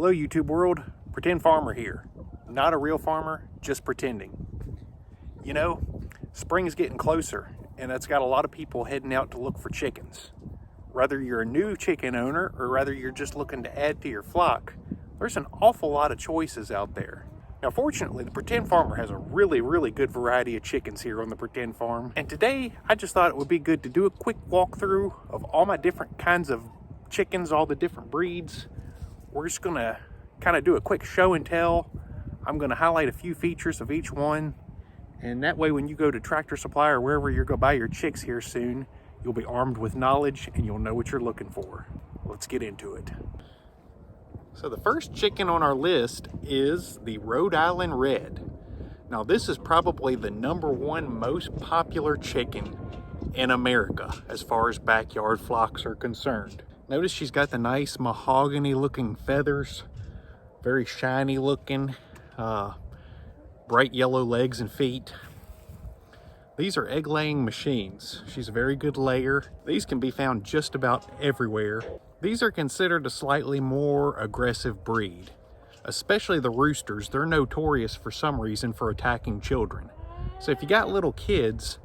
Hello YouTube world, Pretend Farmer here. Not a real farmer, just pretending. You know, spring's getting closer and it's got a lot of people heading out to look for chickens. Whether you're a new chicken owner or whether you're just looking to add to your flock, there's an awful lot of choices out there. Now fortunately, the Pretend Farmer has a really good variety of chickens here on the Pretend Farm. And today, I just thought it would be good to do a quick walkthrough of all my different kinds of chickens, all the different breeds. We're just gonna kind of do a quick show and tell. I'm gonna highlight a few features of each one. And that way when you go to Tractor Supply or wherever you're gonna buy your chicks here soon, you'll be armed with knowledge and you'll know what you're looking for. Let's get into it. So the first chicken on our list is the Rhode Island Red. Now this is probably the #1 most popular chicken in America as far as backyard flocks are concerned. Notice she's got the nice mahogany looking feathers, very shiny looking, bright yellow legs and feet. These are egg laying machines. She's a very good layer. These can be found just about everywhere. These are considered a slightly more aggressive breed, especially the roosters. They're notorious for some reason for attacking children. So if you got little kids,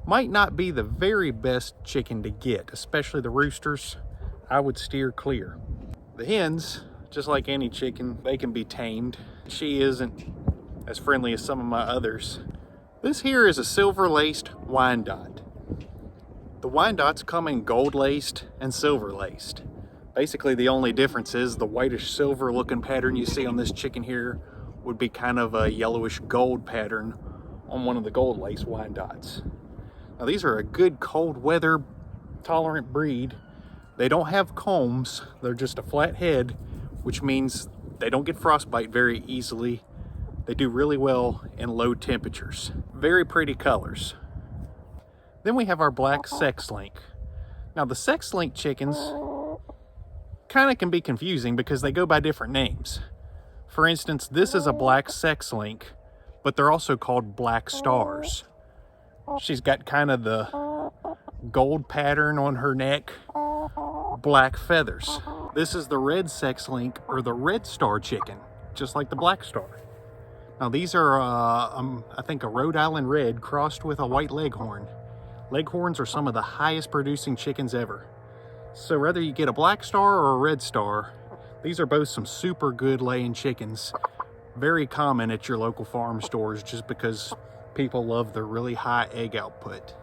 might not be the very best chicken to get, especially the roosters. I would steer clear. The hens, just like any chicken, they can be tamed. She isn't as friendly as some of my others. This here is a silver laced Wyandotte. The Wyandottes come in gold laced and silver laced. Basically the only difference is the whitish silver looking pattern you see on this chicken here would be kind of a yellowish gold pattern on one of the gold laced Wyandottes. Now these are a good cold weather tolerant breed. They don't have combs, they're just a flat head, which means they don't get frostbite very easily. They do really well in low temperatures. Very pretty colors. Then we have our black sex link. Now the sex link chickens kind of can be confusing because they go by different names. For instance, this is a black sex link, but they're also called black stars. She's got kind of the gold pattern on her neck, black feathers. This is the red sex link or the red star chicken, just like the black star. Now these are, I think a Rhode Island Red crossed with a white leghorn. Leghorns are some of the highest producing chickens ever. So whether you get a black star or a red star, these are both some super good laying chickens. Very common at your local farm stores just because people love their really high egg output.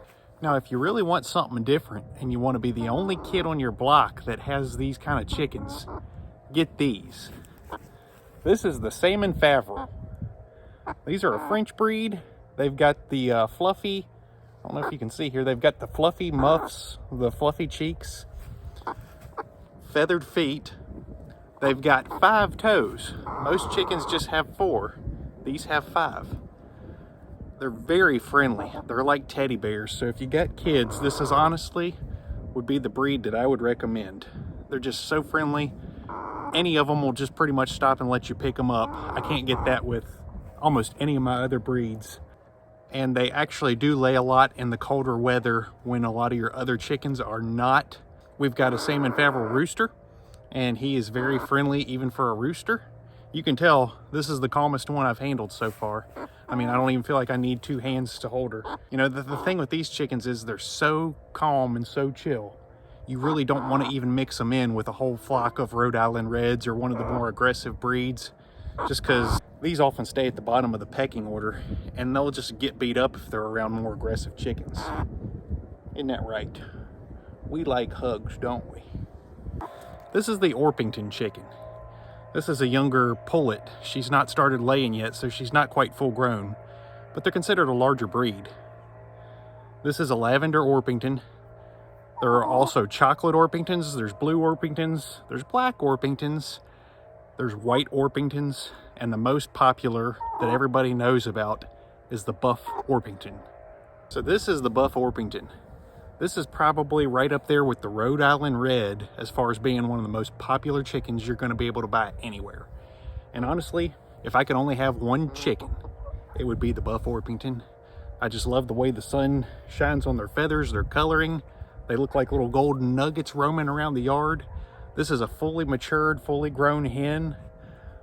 Now, if you really want something different and you want to be the only kid on your block that has these kind of chickens, get these. This is the Salmon Favre. These are a French breed. They've got the fluffy, I don't know if you can see here, they've got the fluffy muffs, the fluffy cheeks, feathered feet. They've got 5 toes. Most chickens just have 4. These have 5. They're very friendly. They're like teddy bears. So if you got kids, this is honestly would be the breed that I would recommend. They're just so friendly. Any of them will just pretty much stop and let you pick them up. I can't get that with almost any of my other breeds. And they actually do lay a lot in the colder weather when a lot of your other chickens are not. We've got a Salmon Favre rooster, and he is very friendly even for a rooster. You can tell this is the calmest one I've handled so far. I mean, I don't even feel like I need 2 hands to hold her. You know, the thing with these chickens is they're so calm and so chill. You really don't want to even mix them in with a whole flock of Rhode Island Reds or one of the more aggressive breeds, just because these often stay at the bottom of the pecking order and they'll just get beat up if they're around more aggressive chickens. Isn't that right? We like hugs, don't we? This is the Orpington chicken. This is a younger pullet. She's not started laying yet, so she's not quite full grown, but they're considered a larger breed. This is a lavender Orpington. There are also chocolate Orpingtons, there's blue Orpingtons, there's black Orpingtons, there's white Orpingtons, and the most popular that everybody knows about is the buff Orpington. So this is the buff Orpington. This is probably right up there with the Rhode Island Red as far as being one of the most popular chickens you're going to be able to buy anywhere. And honestly, if I could only have one chicken, it would be the buff Orpington. I just love the way the sun shines on their feathers, their coloring. They look like little golden nuggets roaming around the yard. This is a fully matured, fully grown hen.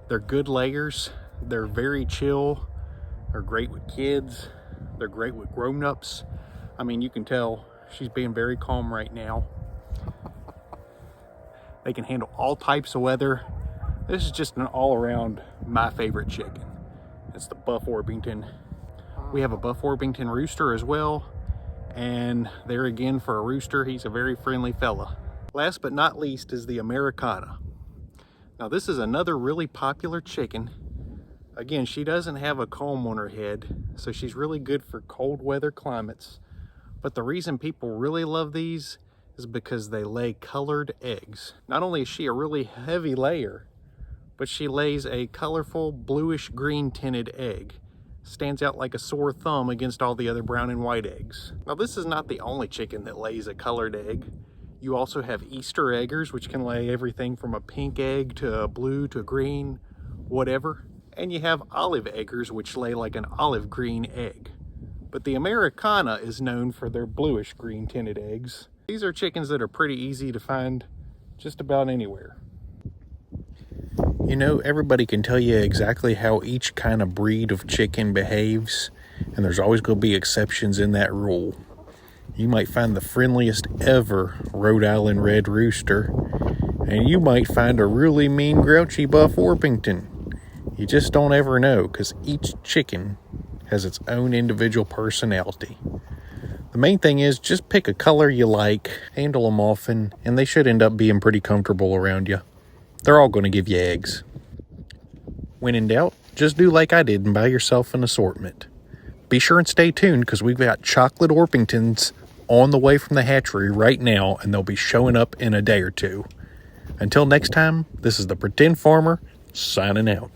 They're good layers. They're very chill. They're great with kids. They're great with grown-ups. I mean, you can tell she's being very calm right now. They can handle all types of weather. This is just an all-around my favorite chicken. It's the Buff Orpington. We have a Buff Orpington rooster as well. And there again, for a rooster, he's a very friendly fella. Last but not least is the Americana. Now this is another really popular chicken. Again, she doesn't have a comb on her head, so she's really good for cold weather climates. But the reason people really love these is because they lay colored eggs. Not only is she a really heavy layer, but she lays a colorful bluish green tinted egg. Stands out like a sore thumb against all the other brown and white eggs. Now this is not the only chicken that lays a colored egg. You also have Easter eggers, which can lay everything from a pink egg to a blue to a green, whatever. And you have olive eggers, which lay like an olive green egg. But the Americana is known for their bluish green tinted eggs. These are chickens that are pretty easy to find just about anywhere. You know, everybody can tell you exactly how each kind of breed of chicken behaves, and there's always going to be exceptions in that rule. You might find the friendliest ever Rhode Island Red rooster, and you might find a really mean, grouchy Buff Orpington. You just don't ever know, because each chicken has its own individual personality. The main thing is just pick a color you like, handle them often, and they should end up being pretty comfortable around you. They're all going to give you eggs. When in doubt, just do like I did and buy yourself an assortment. Be sure and stay tuned, because we've got chocolate Orpingtons on the way from the hatchery right now, and they'll be showing up in a day or two. Until next time, this is the Pretend Farmer signing out.